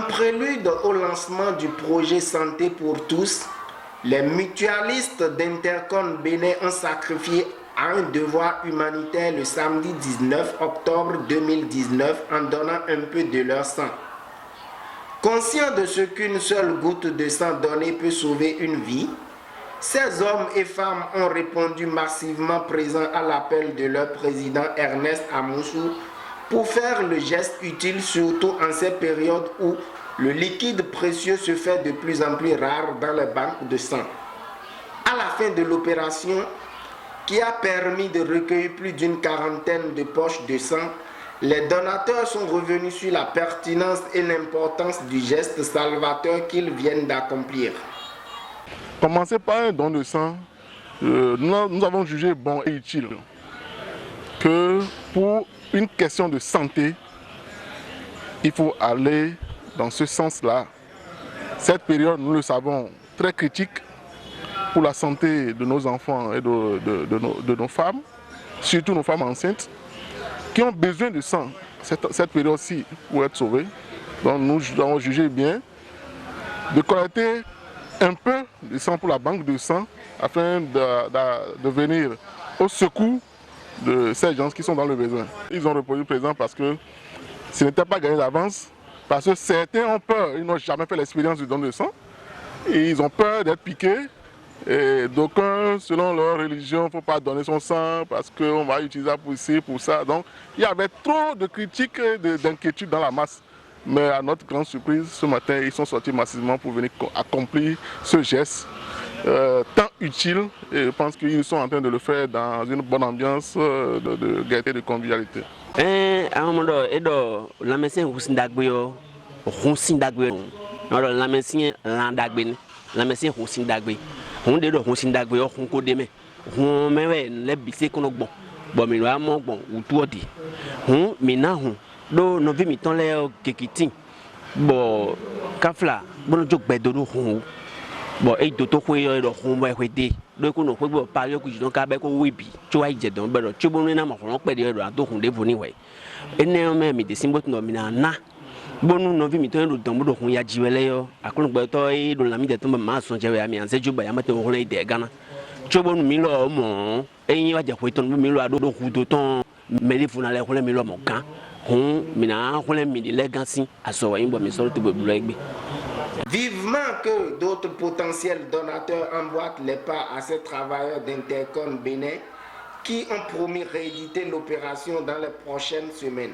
prélude au lancement du projet Santé pour tous, les mutualistes d'Intercon Bénin ont sacrifié à un devoir humanitaire le samedi 19 octobre 2019 en donnant un peu de leur sang. Conscients de ce qu'une seule goutte de sang donnée peut sauver une vie, ces hommes et femmes ont répondu massivement présents à l'appel de leur président Ernest Amoussou pour faire le geste utile, surtout en ces périodes où le liquide précieux se fait de plus en plus rare dans les banques de sang. À la fin de l'opération, qui a permis de recueillir plus d'une quarantaine de poches de sang, les donateurs sont revenus sur la pertinence et l'importance du geste salvateur qu'ils viennent d'accomplir. Commencer par un don de sang, nous avons jugé bon et utile que pour une question de santé, il faut aller dans ce sens-là. Cette période, nous le savons, très critique pour la santé de nos enfants et de nos femmes, surtout nos femmes enceintes, qui ont besoin de sang cette période-ci pour être sauvées. Donc nous avons jugé bien de collecter un peu de sang pour la banque de sang afin de venir au secours de ces gens qui sont dans le besoin. Ils ont répondu présent parce que ce n'était pas gagné d'avance, parce que certains ont peur, ils n'ont jamais fait l'expérience du don de sang, et ils ont peur d'être piqués. Et d'aucuns, selon leur religion, il ne faut pas donner son sang parce qu'on va utiliser ça pour ci, pour ça. Donc il y avait trop de critiques et d'inquiétudes dans la masse. Mais à notre grande surprise, ce matin, ils sont sortis massivement pour venir accomplir ce geste tant utile. Et je pense qu'ils sont en train de le faire dans une bonne ambiance de gaieté et de convivialité. Do novi mi ton le kekiti bo kafla bono jok bedo do hun bo e do to kwe yo do hun bo e de do ko no kwe bo pa yo ku jidon ka be ko webi cho ai je don bedo cho bonu na ma ko pe de do do hun de boni we ene o me mi de simbo no mi na bonu novi mi ton do don do hun ya jiwele yo akun gbe to e do la mi de ton ma so je we mi an se ju ba ya ma te hun de gana cho bonu mi lo mo e yin wa je kwe ton mi lo ado do hu do ton me le funa le ko le mi lo mo kan. Vivement que d'autres potentiels donateurs emboîtent les pas à ces travailleurs d'Intercon Bénin qui ont promis rééditer l'opération dans les prochaines semaines.